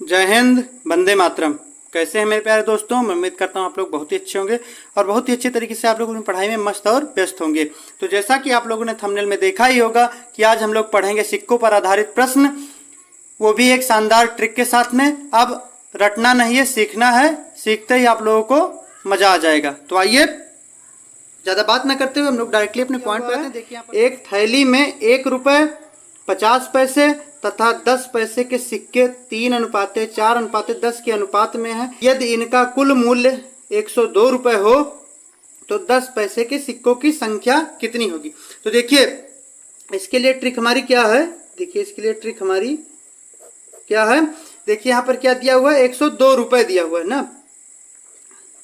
जय हिंद, वंदे मातरम। कैसे हैं मेरे प्यारे दोस्तों? मैं उम्मीद करता हूं आप लोग बहुत ही अच्छे होंगे और बहुत ही अच्छे तरीके से आप लोग अपनी पढ़ाई में मस्त और व्यस्त होंगे। तो जैसा कि आप लोगों ने थंबनेल में देखा ही होगा कि आज हम लोग पढ़ेंगे सिक्कों पर आधारित प्रश्न, वो भी एक शानदार ट्रिक के साथ में। अब रटना नहीं है, सीखना है। सीखते ही आप लोगों को मजा आ जाएगा। तो आइए ज़्यादा बात ना करते हुए हम लोग डायरेक्टली अपने पॉइंट पे आते हैं। देखिए, एक थैली में 1 रुपये 50 पैसे तथा 10 पैसे के सिक्के 3:4:10 के अनुपात में है। यदि इनका कुल मूल्य 102 रुपये हो तो 10 पैसे के सिक्कों की संख्या कितनी होगी? तो देखिए, इसके लिए ट्रिक हमारी क्या है। देखिए, इसके लिए ट्रिक हमारी क्या है। देखिए, यहाँ पर क्या दिया हुआ है, 102 रुपये दिया हुआ है ना,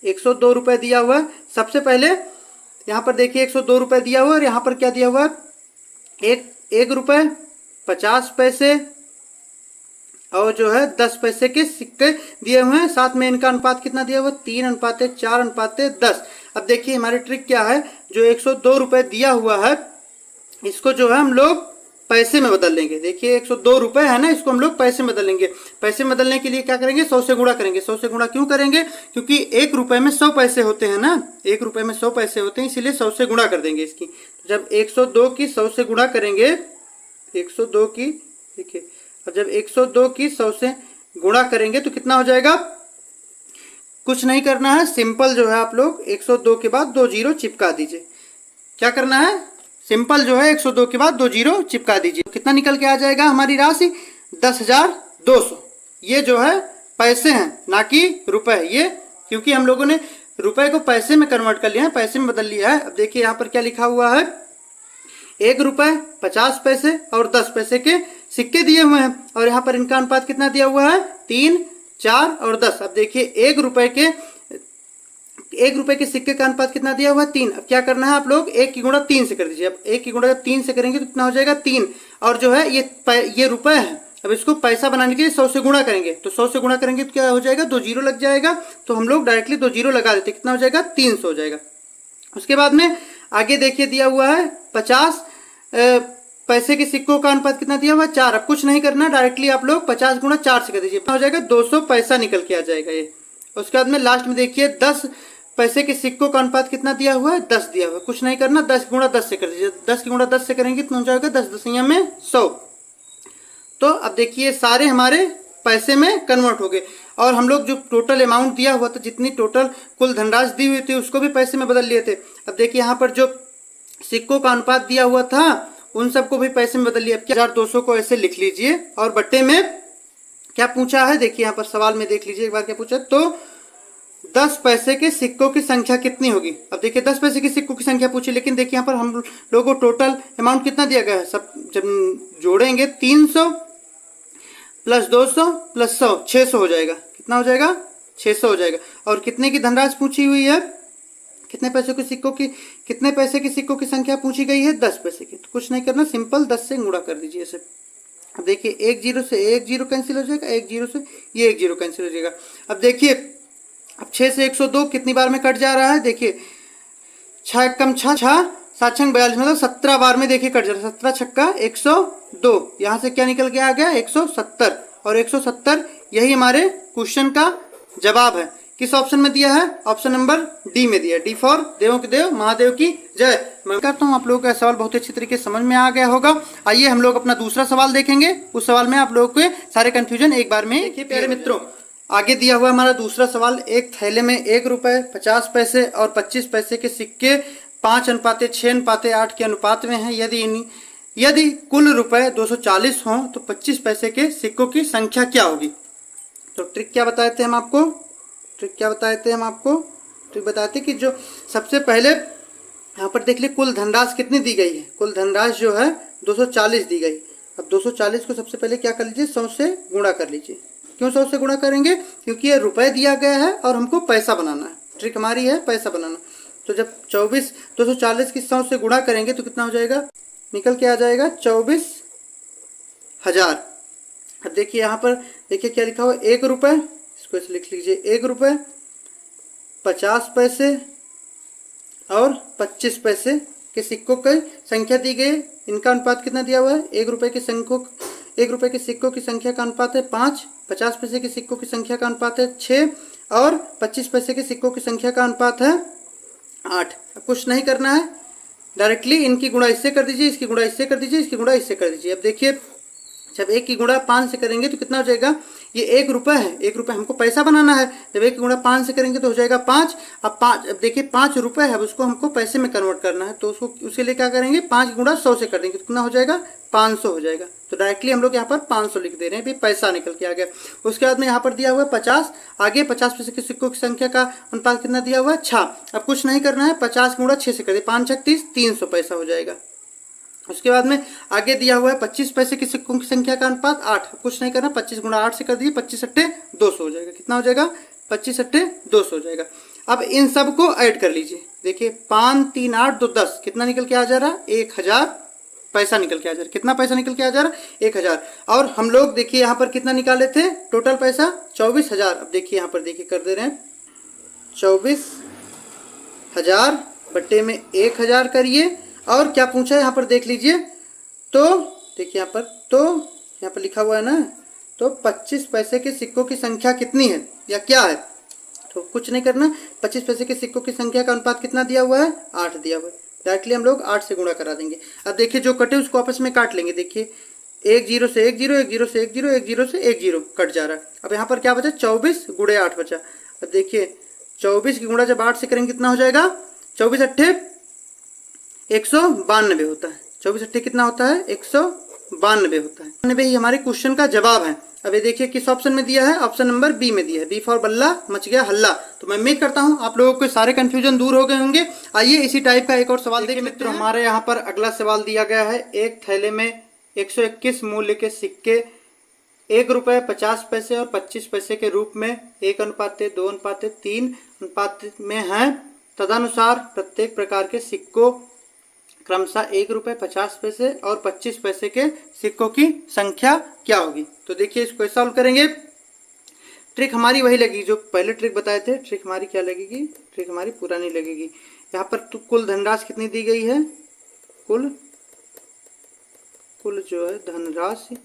102 रुपये दिया हुआ है। सबसे पहले यहाँ पर देखिए 102 रुपये दिया हुआ है और यहाँ पर क्या दिया हुआ है, एक रुपये 50 पैसे और जो है 10 पैसे के सिक्के दिए हुए हैं। साथ में इनका अनुपात कितना दिया हुआ है, 3:4:10। अब देखिए हमारी ट्रिक क्या है। जो 102 रुपये दिया हुआ है इसको जो है हम लोग पैसे में बदल लेंगे। देखिए 102 रुपये है ना, इसको हम लोग पैसे में बदल लेंगे। पैसे में बदलने के लिए क्या करेंगे, 100 से गुणा करेंगे। 100 से गुणा क्यों करेंगे? क्योंकि 1 रुपये में 100 पैसे होते हैं ना, 1 रुपये में 100 पैसे होते हैं, इसीलिए 100 से गुणा कर देंगे इसकी। जब 102 की 100 से गुणा करेंगे, 102 की, देखिए अब जब 102 की 100 से गुणा करेंगे तो कितना हो जाएगा। कुछ नहीं करना है, सिंपल जो है आप लोग 102 के बाद 2 जीरो चिपका दीजिए। क्या करना है, सिंपल जो है 102 के बाद 2 जीरो चिपका दीजिए। कितना निकल के आ जाएगा हमारी राशि, 10,200। ये जो है पैसे हैं, ना कि रुपए। ये क्योंकि हम लोगों ने रुपए को पैसे में कन्वर्ट कर लिया है, पैसे में बदल लिया है। अब देखिए यहाँ पर क्या लिखा हुआ है, 1 रुपये 50 पैसे और 10 पैसे के सिक्के दिए हुए हैं और यहाँ पर इनका अनुपात कितना दिया हुआ है, 3, 4 और 10। अब देखिए 1 रुपये के सिक्के का अनुपात कितना दिया हुआ है, 3। अब क्या करना है आप लोग, 1 की गुणा 3 से कर दीजिए। अब 1 की गुणा 3 से करेंगे तो कितना हो जाएगा, 3। और जो है ये रुपए है। अब इसको पैसा बनाने के लिए 100 से गुणा करेंगे, तो 100 से गुणा करेंगे तो क्या हो जाएगा, 2 जीरो लग जाएगा। तो हम लोग डायरेक्टली 2 जीरो लगा देते, कितना हो जाएगा, 300 हो जाएगा। उसके बाद में आगे देखिए दिया हुआ है 50 पैसे के सिक्कों का अनुपात कितना दिया हुआ है, 4। अब कुछ नहीं करना, डायरेक्टली आप लोग 50 गुणा 4 से कर दीजिए, हो जाएगा 200 पैसा निकल के आ जाएगा ये। उसके बाद में लास्ट में देखिए 10 पैसे के सिक्कों का अनुपात कितना दिया हुआ है, 10 दिया हुआ है। कुछ नहीं करना, 10 गुणा 10 से कर दीजिए। 10 की गुणा 10 से करेंगे तो हो जाएगा 10 दसियां में 100। तो अब देखिए सारे हमारे पैसे में कन्वर्ट हो गए और हम लोग जो टोटल अमाउंट दिया हुआ था, जितनी टोटल कुल धनराशि दी हुई थी, उसको भी पैसे में बदल लिए थे। अब देखिए यहाँ पर जो सिक्कों का अनुपात दिया हुआ था उन सबको भी पैसे में बदल लिया। 1200 को ऐसे लिख लीजिए और बट्टे में क्या पूछा है, देखिए यहाँ पर सवाल में देख लीजिए एक बार क्या पूछा। तो 10 पैसे के सिक्कों की संख्या कितनी होगी। अब देखिए 10 पैसे के सिक्कों की संख्या पूछी, लेकिन देखिए यहाँ पर हम लोगों को टोटल अमाउंट कितना दिया गया है। सब जब जोड़ेंगे 300 प्लस 200 प्लस 100, 600 हो जाएगा। कितना हो जाएगा, 600 हो जाएगा। और कितने की धनराशि पूछी हुई है, कितने पैसे के सिक्कों की संख्या पूछी गई है, 10 पैसे की। तो कुछ नहीं करना, सिंपल 10 से गुणा कर दीजिए इसे। अब देखिए 1 जीरो से 1 जीरो कैंसिल हो जाएगा, 1 जीरो से ये 1 जीरो कैंसिल हो जाएगा। अब देखिए अब 6 से 102 कितनी बार में कट जा रहा है, देखिए 6 कम 6, 7 छंग 42, मतलब 17 बार में देखिए कट जा रहा है। 17 छक्का 102, यहाँ से क्या निकल के आ गया, 170। और 170 यही हमारे क्वेश्चन का जवाब है। किस ऑप्शन में दिया है, ऑप्शन नंबर डी में दिया है। डी फॉर देवों के देव महादेव की जय। मैं करता हूँ आप लोगों का सवाल बहुत अच्छी तरीके से समझ में आ गया होगा। आइए हम लोग अपना दूसरा सवाल देखेंगे। उस सवाल में आप लोगों के सारे कंफ्यूजन एक बार में। देखिए प्यारे मित्रों, आगे दिया हुआ हमारा दूसरा सवाल। एक थैले में 1 रुपये 50 पैसे और 25 पैसे के सिक्के 5:6:8 के अनुपात में है। यदि कुल रुपए 240 हों तो 25 पैसे के सिक्कों की संख्या क्या होगी। तो ट्रिक क्या बताए थे हम आपको, ट्रिक बताए थे कि जो सबसे पहले यहाँ पर देख लीजिए कुल धनराशि कितनी दी गई है। कुल धनराशि जो है 240 दी गई। अब 240 को सबसे पहले क्या कर लीजिए, 100 से गुणा कर लीजिए। क्यों 100 से गुणा करेंगे, क्योंकि ये रुपए दिया गया है और हमको पैसा बनाना है। ट्रिक हमारी है पैसा बनाना। तो जब 240 की 100 से गुणा करेंगे तो कितना हो जाएगा, निकल के आ जाएगा 24,000। अब देखिए यहाँ पर देखिए क्या लिखा हुआ, 1 रुपये, इसको ऐसे लिख लीजिए, 1 रुपये 50 पैसे और 25 पैसे के सिक्कों की संख्या दी गई। इनका अनुपात कितना दिया हुआ है, 1 रुपये के 1 रुपये के सिक्कों की संख्या का अनुपात है 5, 50 पैसे के सिक्कों की संख्या का अनुपात है 6 और 25 पैसे के सिक्कों की संख्या का अनुपात है 8। अब कुछ नहीं करना है, डायरेक्टली इनकी गुणा इससे कर दीजिए, इसकी गुणा इससे कर दीजिए, इसकी गुणा इससे कर दीजिए। अब देखिए जब 1 की गुणा 5 से करेंगे तो कितना हो जाएगा, ये 1 रुपये है, 1 रुपये हमको पैसा बनाना है। जब 1 की गुणा 5 से करेंगे तो हो जाएगा 5। अब देखिए 5 रुपये है, अब उसको हमको पैसे में कन्वर्ट करना है, तो उसके लिए क्या करेंगे, 5 की गुणा 100 से कर देंगे तो कितना हो जाएगा, 500 हो जाएगा। तो डायरेक्टली हम लोग यहाँ पर 500 लिख दे रहे हैं, भी पैसा निकल के आ गया। उसके बाद में यहाँ पर दिया हुआ है 50, आगे 50 पैसे के सिक्कों की संख्या का अनुपात कितना दिया हुआ है 6। अब कुछ नहीं करना है, 50 की गुणा 6 से कर दिए, 5 6 30, 300 पैसा हो जाएगा। उसके बाद में आगे दिया हुआ है 25 पैसे के सिक्कों की संख्या का अनुपात 8। कुछ नहीं करना, 25 गुणा 8 से कर दिए, 25 अट्ठे 200 हो जाएगा। कितना हो जाएगा, 25 अट्ठे 200 हो जाएगा। अब इन सब को ऐड कर लीजिए, देखिए 5 3 8 2 10, कितना निकल के आ जा रहा, 1000 पैसा निकल के आ जा रहा। कितना पैसा निकल के आ जा रहा, 1000। और हम लोग देखिए यहाँ पर कितना निकाले थे, टोटल पैसा 24000। अब देखिए यहाँ पर देखिए कर दे रहे हैं, 24000 बट्टे में 1000 करिए, और क्या पूछा है यहाँ पर देख लीजिए। तो देखिए यहाँ पर लिखा हुआ है ना, तो 25 पैसे के सिक्कों की संख्या कितनी है या क्या है, तो कुछ नहीं करना, 25 पैसे के सिक्कों की संख्या का अनुपात कितना दिया हुआ है, 8 दिया हुआ है। डायरेक्टली हम लोग 8 से गुणा करा देंगे। अब देखिए जो कटे उसको आपस में काट लेंगे, देखिए 1 0 से 1 0, 1 0 से 1 0, 1 0 से 1 0 कट जा रहा है। अब यहाँ पर क्या बचा, 24 गुणे 8 बचा। अब देखिए 24 की गुणा जब 8 से करेंगे कितना हो जाएगा, 24 अट्ठे 192 होता है। 24 अट्ठे कितना होता है, 192 होता है। 92 ही हमारे क्वेश्चन का जवाब है। अब ये देखिए किस ऑप्शन में दिया है, ऑप्शन नंबर बी में दिया है, बी फॉर बल्ला मच गया हल्ला। तो मैं उम्मीद करता हूँ आप लोगों के सारे कंफ्यूजन दूर हो गए होंगे। आइए इसी टाइप का एक और सवाल देखिए मित्रों। हमारे यहाँ पर अगला सवाल दिया गया है, एक थैले में 121 मूल्य के सिक्के 1 रुपये 50 पैसे और 25 पैसे के रूप में 1:2:3 अनुपात में हैं। तदनुसार प्रत्येक प्रकार के सिक्कों क्रमशः 1 रुपये 50 पैसे और 25 पैसे के सिक्कों की संख्या क्या होगी। तो देखिए इसको कैसे सॉल्व करेंगे। ट्रिक हमारी वही लगेगी जो पहले ट्रिक बताए थे। ट्रिक हमारी क्या लगेगी, ट्रिक हमारी पुरानी लगेगी। यहाँ पर तो कुल धनराशि कितनी दी गई है, कुल जो है धनराशि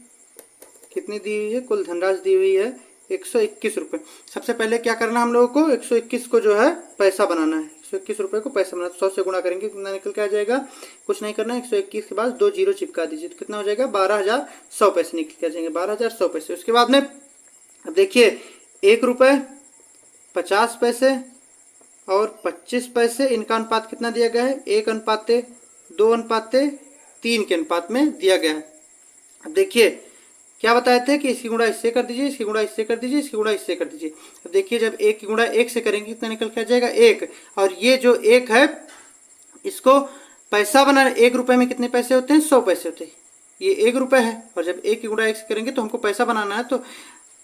कितनी दी हुई है, कुल धनराशि दी हुई है 121 रुपये। सबसे पहले क्या करना हम लोगों को, 121 को जो है पैसा बनाना है। 121 रुपये को पैसा बनाना, 100 से गुणा करेंगे कितना निकल के आ जाएगा, कुछ नहीं करना है, 121 के बाद 2 जीरो चिपका दीजिए तो कितना हो जाएगा, 12100 पैसे निकल के आ जाएंगे, 12100 पैसे। उसके बाद में अब देखिए 1 रुपये 50 पैसे और 25 पैसे, इनका अनुपात कितना दिया गया है, 1:2:3 के अनुपात में दिया गया है। अब देखिए क्या बताए थे कि इसकी गुणा इससे कर दीजिए, इसकी गुणा इससे कर दीजिए, इसकी गुणा इससे कर दीजिए। अब देखिए जब 1 की गुणा 1 से करेंगे कितना निकल के आ जाएगा, 1। और ये जो 1 है इसको पैसा बनाना, 1 रुपये में कितने पैसे होते हैं, 100 पैसे होते हैं। ये 1 रुपये है और जब 1 की गुणा 1 से करेंगे तो हमको पैसा बनाना है, तो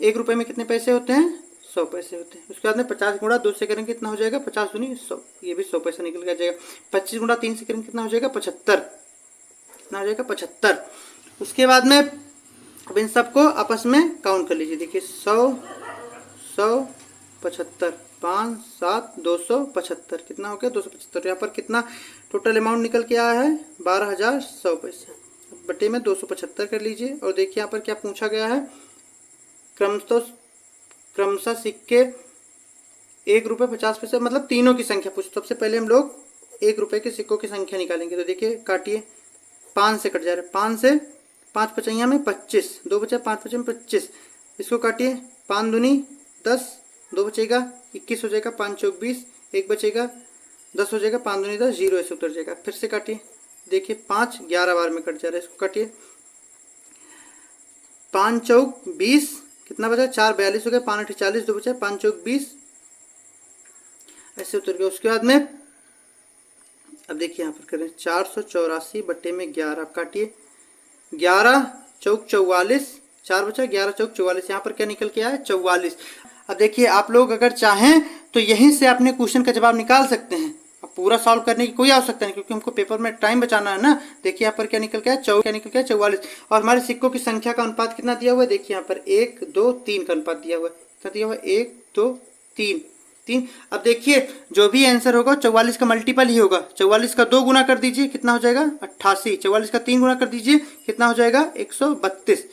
1 रुपये में कितने पैसे होते हैं, 100 पैसे होते हैं। उसके बाद में 50 गुणा 2 से करेंगे कितना हो जाएगा, 50 दूनी 100, ये भी 100 पैसा निकल के आ जाएगा। 25 गुणा 3 से करेंगे कितना हो जाएगा, 75, कितना हो जाएगा, 75। उसके बाद में अब इन सबको आपस में काउंट कर लीजिए। देखिए 100 100 75, 5 7 275, कितना हो गया, 275। यहाँ पर कितना टोटल अमाउंट निकल के आया है, 12100 पैसे बटे में 275 कर लीजिए। और देखिए यहाँ पर क्या पूछा गया है, क्रमशः सिक्के 1 रुपये 50 पैसे, मतलब तीनों की संख्या पूछ। सबसे पहले हम लोग 1 रुपये के सिक्कों की संख्या निकालेंगे। तो देखिए काटिए, 5 से कट जा रहा है, 5 से 5 पचैया में 25, 2 बचा, 5 पचे में 25, इसको काटिए, 5 दूनी 10, 2 बचेगा 21 हो जाएगा, 5 चौक 20, 1 बचेगा 10 हो जाएगा, 5 दूनी 10, 0 ऐसे उतर जाएगा। फिर से काटिए, देखिए 5 11 बार में कट जा रहा है, इसको काटिए, 5 चौक 20, कितना बचा, 4 42 हो गया, 5 8 40, 2 बचा, 5 चौक 20, ऐसे उतर गया। उसके बाद में अब देखिए यहाँ पर करें 484 बटे में 11, आप काटिए, 11 चौक 44, 4 बचा, 11 चौक 44, यहाँ पर क्या निकल के आया, 44। अब देखिए आप लोग अगर चाहें तो यहीं से अपने क्वेश्चन का जवाब निकाल सकते हैं। अब पूरा सॉल्व करने की कोई आवश्यकता नहीं, क्योंकि हमको पेपर में टाइम बचाना है ना। देखिए यहाँ पर क्या निकल के आया, क्या निकल के आया, 44। और हमारे सिक्कों की संख्या का अनुपात कितना दिया हुआ है, देखिए यहाँ पर 1 2 3 का अनुपात दिया हुआ है, कितना दिया हुआ है, 1 2 3 3। अब देखिए जो भी आंसर होगा 44 का मल्टीपल ही होगा। 44 का 2 गुना कर दीजिए, कितना हो जाएगा, 88। 44 का 3 गुना कर दीजिए, कितना हो जाएगा, 132।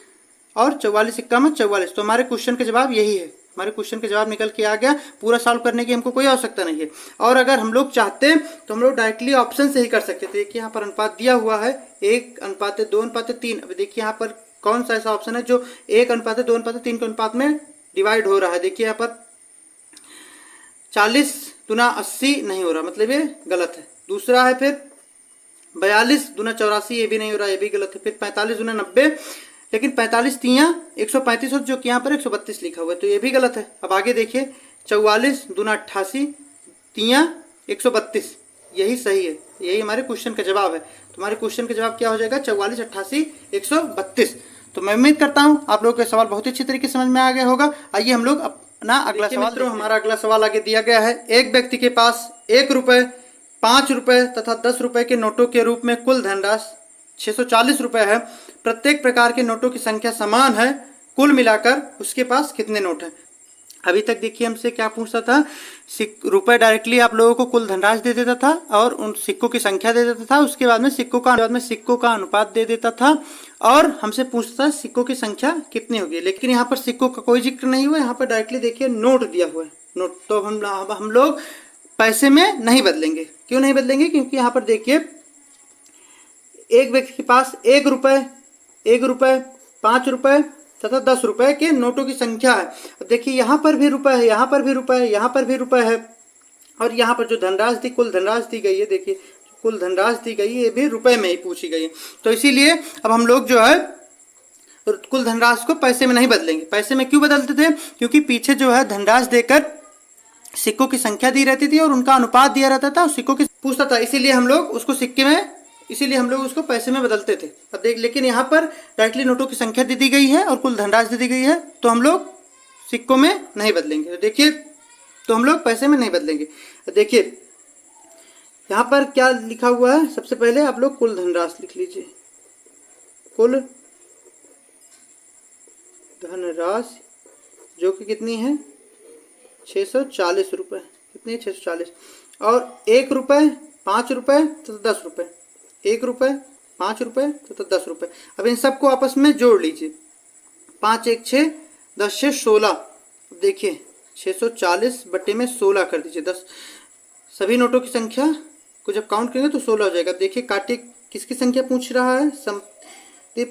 और 44 इक्का में 44। तो हमारे क्वेश्चन का जवाब यही है, हमारे क्वेश्चन का जवाब निकल के आ गया। पूरा सॉल्व करने की हमको कोई आवश्यकता नहीं है। और अगर हम लोग चाहते तो हम लोग डायरेक्टली ऑप्शन से ही कर सकते थे। देखिए यहाँ पर अनुपात दिया हुआ है 1:2:3। अब देखिए यहाँ पर कौन सा ऐसा ऑप्शन है जो 1:2:3 के अनुपात में डिवाइड हो रहा है। देखिए यहाँ पर 40 गुना 80 नहीं हो रहा, मतलब ये गलत है। दूसरा है फिर 42 गुना 84, ये भी नहीं हो रहा, ये भी गलत है। फिर 45 गुना 90, लेकिन 45 तियाँ 135 हो, जो कि यहाँ पर 132 लिखा हुआ है, तो ये भी गलत है। अब आगे देखिए 44 गुना 88 तियाँ 132, यही सही है, यही हमारे क्वेश्चन का जवाब है। तो हमारे क्वेश्चन का जवाब क्या हो जाएगा? 44, 88, 132। तो मैं उम्मीद करता हूँ आप लोगों का सवाल बहुत ही अच्छी तरीके से समझ में आ गया होगा। आइए हम लोग अपना अगला सवाल। मित्रों हमारा अगला सवाल आगे दिया गया है। एक व्यक्ति के पास 1 रुपये, 5 रुपये तथा 10 रुपये के नोटों के रूप में कुल धनराशि 640 रुपये है। प्रत्येक प्रकार के नोटों की संख्या समान है, कुल मिलाकर उसके पास कितने नोट हैं? अभी तक देखिए हमसे क्या पूछता था, रुपए डायरेक्टली आप लोगों को कुल धनराशि दे देता था और उन सिक्कों की संख्या दे देता था। उसके बाद में सिक्कों का अनुपात दे देता था और हमसे पूछता था सिक्कों की संख्या कितनी होगी। लेकिन यहाँ पर सिक्कों का कोई जिक्र नहीं हुआ, यहाँ पर डायरेक्टली देखिए नोट दिया हुआ है। नोट तो हम लोग पैसे में नहीं बदलेंगे। क्यों नहीं बदलेंगे? क्योंकि यहाँ पर देखिए एक व्यक्ति के पास 1 रुपये, 5 रुपये तथा 10 रुपये के नोटों की संख्या है। अब देखिए यहाँ पर भी रुपये है, यहाँ पर भी रुपये है, यहाँ पर भी रुपये है, और यहाँ पर जो धनराशि दी, कुल धनराशि दी गई है, देखिए कुल धनराशि दी गई है, ये भी रुपये में ही पूछी गई है। तो इसीलिए अब हम लोग जो है कुल धनराशि को पैसे में नहीं बदलेंगे। पैसे में क्यों बदलते थे? क्योंकि पीछे जो है धनराशि देकर सिक्कों की संख्या दी रहती थी और उनका अनुपात दिया रहता था, सिक्कों की पूछता था, इसीलिए हम लोग उसको उसको पैसे में बदलते थे। अब देख, लेकिन यहाँ पर डायरेक्टली नोटों की संख्या दे दी गई है और कुल धनराशि दे दी गई है, तो हम लोग सिक्कों में नहीं बदलेंगे। तो देखिए, तो हम लोग पैसे में नहीं बदलेंगे। देखिए यहाँ पर क्या लिखा हुआ है, सबसे पहले आप लोग कुल धनराशि लिख लीजिए। कुल धनराशि जो कि कितनी है? 640 रुपये। कितनी है? 640। और 1 रुपये, 5 रुपये तथा 10 रुपये, 1 रुपये, 5 रुपये तथा 10 रुपये। अब इन सबको आपस में जोड़ लीजिए। 5 1 6, 10 6 16। देखिए 640 बटे में 16 कर दीजिए। 10 सभी नोटों की संख्या को जब काउंट करेंगे तो 16 हो जाएगा। देखिए काटिए, किसकी संख्या पूछ रहा है? यदि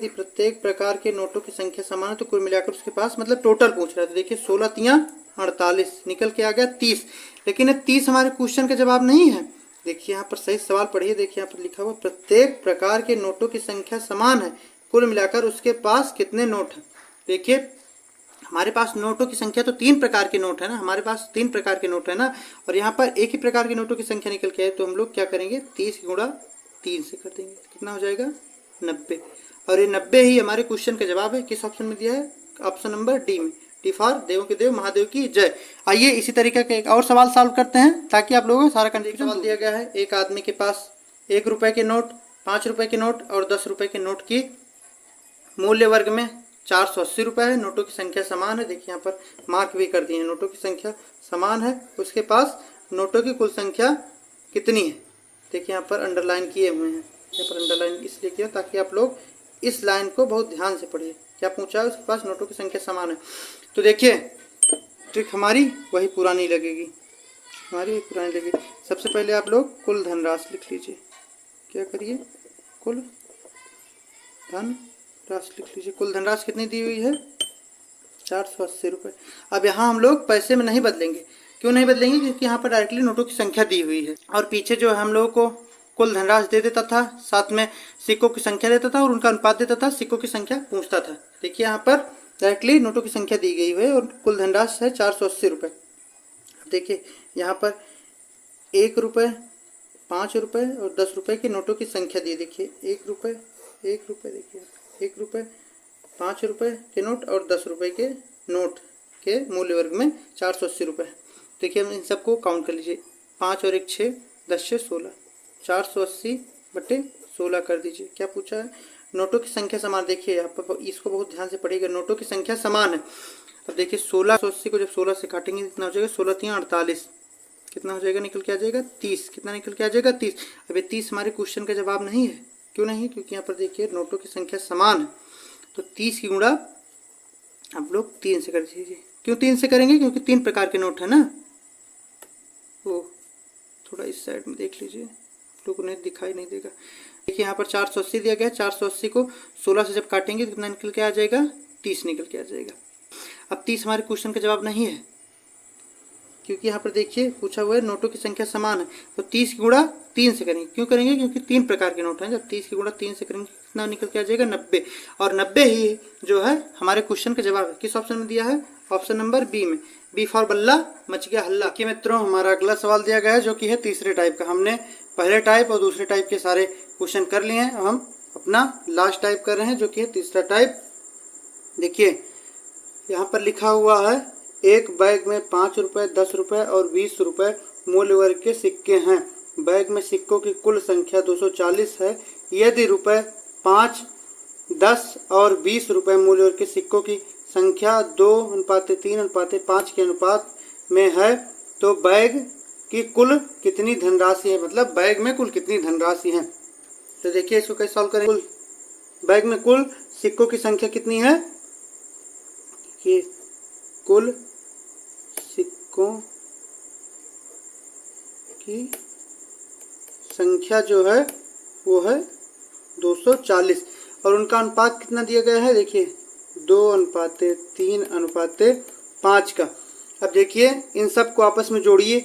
प्रत्येक प्रकार के नोटों की संख्या समान है तो कुल मिलाकर उसके पास, मतलब टोटल पूछ रहा है। तो देखिए 16 तियाँ 48, निकल के आ गया 30। लेकिन ये 30 हमारे क्वेश्चन का जवाब नहीं है। देखिए यहाँ पर सही सवाल पढ़िए, देखिए यहाँ पर लिखा हुआ प्रत्येक प्रकार के नोटों की संख्या समान है, कुल मिलाकर उसके पास कितने नोट हैं। देखिए हमारे पास नोटों की संख्या तो 3 प्रकार के नोट है ना, हमारे पास 3 प्रकार के नोट है ना, और यहाँ पर एक ही प्रकार के नोटों की संख्या निकल के आए, तो हम लोग क्या करेंगे? 30 गुणा 3 से कर देंगे। कितना हो जाएगा? 90। और ये 90 ही हमारे क्वेश्चन का जवाब है। किस ऑप्शन में दिया है? ऑप्शन नंबर डी में। डी फॉर देवों के देव महादेव की जय। आइए इसी तरीके का एक और सवाल सॉल्व करते हैं ताकि आप लोगों को सारा कंफ्यूजन। सवाल दिया गया है, एक आदमी के पास 1 रुपये के नोट, 5 रुपये के नोट और 10 रुपये के नोट की मूल्य वर्ग में 480 रुपये है। नोटों की संख्या समान है। देखिए यहाँ पर मार्क भी कर दिए हैं, नोटों की संख्या समान है। उसके पास नोटों की कुल संख्या कितनी है? देखिए यहाँ पर अंडरलाइन किए हुए हैं, यहाँ पर अंडरलाइन इसलिए किया ताकि आप लोग इस लाइन को बहुत ध्यान से पढ़िए। क्या पूछा है? उसके पास नोटों की संख्या समान है। तो देखिए ट्रिक हमारी वही पुरानी लगेगी, सबसे पहले आप लोग कुल धनराशि लिख लीजिए। क्या करिए? कुल धनराशि लिख लीजिए। कुल धनराशि कितनी दी हुई है? 480 रुपये। अब यहाँ हम लोग पैसे में नहीं बदलेंगे। क्यों नहीं बदलेंगे? क्योंकि यहाँ पर डायरेक्टली नोटों की संख्या दी हुई है और पीछे जो है हम लोगों को कुल धनराशि दे देता था, साथ में सिक्कों की संख्या देता था और उनका अनुपात देता था, सिक्कों की संख्या पूछता था। देखिए यहाँ पर डायरेक्टली नोटों की संख्या दी गई है और कुल धनराशि है 480 रुपये। देखिए यहाँ पर 1 रुपये, 5 रुपये और 10 रुपये के नोटों की संख्या दी। देखिए 1 रुपये, देखिए 1 रुपये, 5 रुपये के नोट और 10 रुपये के नोट के मूल्य वर्ग में 480 रुपये। देखिए हम इन सबको काउंट कर लीजिए। 5 और 1 6, 10 से 16, 480 बटे 16 कर दीजिए। क्या पूछा है? नोटों की संख्या समान। देखिए आप इसको बहुत ध्यान से पढ़िएगा, नोटों की संख्या समान है। अब देखिए 1680 को जब 16 से काटेंगे कितना हो जाएगा? 16 तियाँ 48। कितना हो जाएगा? निकल के आ जाएगा 30। कितना निकल के आ जाएगा? 30। अब ये 30 हमारे क्वेश्चन का जवाब नहीं है। क्यों नहीं? क्योंकि यहाँ पर देखिए नोटों की संख्या समान है। तो 30 की गुणा आप लोग 3 से कर दीजिए। क्यों 3 से करेंगे? क्योंकि 3 प्रकार के नोट है ना। वो थोड़ा इस साइड में देख लीजिए, आप लोगों ने दिखाई नहीं देगा। देखिए यहाँ पर 480 दिया गया है, 480 को 16 से जब काटेंगे तो कितना निकल के आ जाएगा? 30 निकल के आ जाएगा। अब 30 हमारे क्वेश्चन का जवाब नहीं है, क्योंकि यहाँ पर देखिए पूछा हुआ है नोटों की संख्या समान है, तो 30 की गुणा 3 से करेंगे। क्यों करेंगे? क्योंकि 3 प्रकार के नोट हैं। जब 30 की गुणा 3 से करेंगे कितना निकल के आ जाएगा? 90। और 90 ही जो है हमारे क्वेश्चन का जवाब है। किस ऑप्शन में दिया है? ऑप्शन नंबर बी में। बी फॉर बल्ला मच गया हल्ला। कि मित्रों हमारा अगला सवाल दिया गया है जो कि है तीसरे टाइप का। हमने पहले टाइप और दूसरे टाइप के सारे क्वेश्चन कर लिए हैं। अब हम अपना लास्ट टाइप कर रहे हैं जो कि है तीसरा टाइप। देखिए यहाँ पर लिखा हुआ है एक बैग में 5 रुपये, 10 रुपये और 20 रुपये मूल्य वर्ग के सिक्के हैं। बैग में सिक्कों की कुल संख्या 240 है। यदि रुपये 5, 10 और 20 रुपये मूल्य वर्ग के सिक्कों की संख्या 2:3:5 के अनुपात में है तो बैग की कुल कितनी धनराशि है? मतलब बैग में कुल कितनी धनराशि है। तो देखिए इसको कैसे सॉल्व करेंगे। बैग में कुल सिक्कों की संख्या कितनी है? कि कुल सिक्कों की संख्या जो है वो है 240 और उनका अनुपात कितना दिया गया है? देखिए 2:3:5 का। अब देखिए इन सब को आपस में जोड़िए।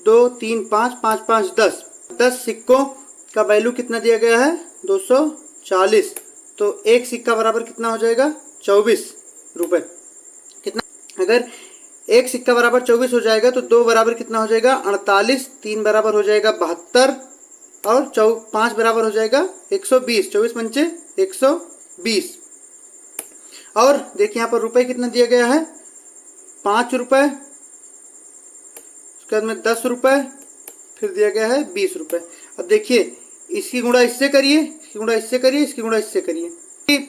2, 3, 5, 5, 5, 10। 10 सिक्कों का वैल्यू कितना दिया गया है? 240। तो एक सिक्का बराबर कितना हो जाएगा? 24 रुपये। कितना? अगर एक सिक्का बराबर 24 हो जाएगा तो 2 बराबर कितना हो जाएगा? 48। 3 बराबर हो जाएगा 72 और 5 बराबर हो जाएगा 120। 24 पंचे 120। और देखिए यहाँ पर रुपए कितना दिया गया है? 5 रुपये, उसके बाद में 10 रुपये, फिर दिया गया है 20 रुपये। अब देखिए इसकी गुणा इससे करिए, इसकी गुणा इससे करिए, इसकी गुणा इससे करिए।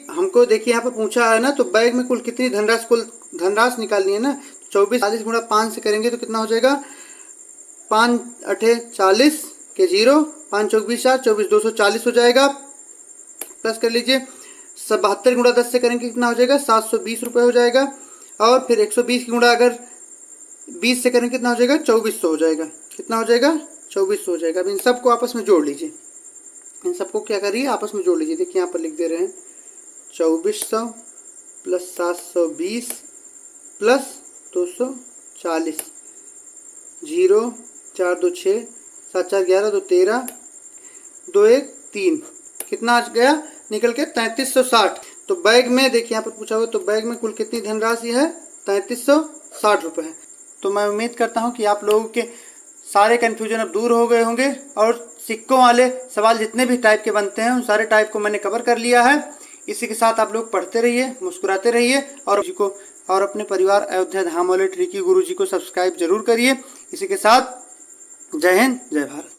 हमको देखिए यहाँ पर पूछा है ना, तो बैग में कुल कितनी धनराशि, कुल धनराशि निकालनी है ना। 24 40 गुणा 5 से करेंगे तो कितना हो जाएगा? 5 8 40 के 0, 5 चौक 20 4, 24 240 हो जाएगा। प्लस कर लीजिए 72 गुणा 10 से करेंगे कितना हो जाएगा? 720 रुपये हो जाएगा। और फिर 120 की गुणा अगर 20 से करेंगे कितना हो जाएगा? 2400 हो जाएगा। कितना हो जाएगा? 2400 हो जाएगा। अब इन सबको आपस में जोड़ लीजिए। इन सबको क्या करिए? आपस में जोड़ लीजिए। देखिए यहाँ पर लिख दे रहे हैं 2400 प्लस 720 प्लस 240। 0 4 2 6 7 4 11 2 13 2 1 3 कितना आ गया निकल के? 3360। तो बैग में देखिए यहाँ पर पूछा हुआ, तो बैग में कुल कितनी धनराशि है? 3360 रुपये है। तो मैं उम्मीद करता हूँ कि आप लोगों के सारे कन्फ्यूजन अब दूर हो गए होंगे और सिक्कों वाले सवाल जितने भी टाइप के बनते हैं उन सारे टाइप को मैंने कवर कर लिया है। इसी के साथ आप लोग पढ़ते रहिए, मुस्कुराते रहिए और अपने परिवार अयोध्या धाम वाले ट्रिकी गुरु जी को सब्सक्राइब जरूर करिए। इसी के साथ जय हिंद, जय भारत।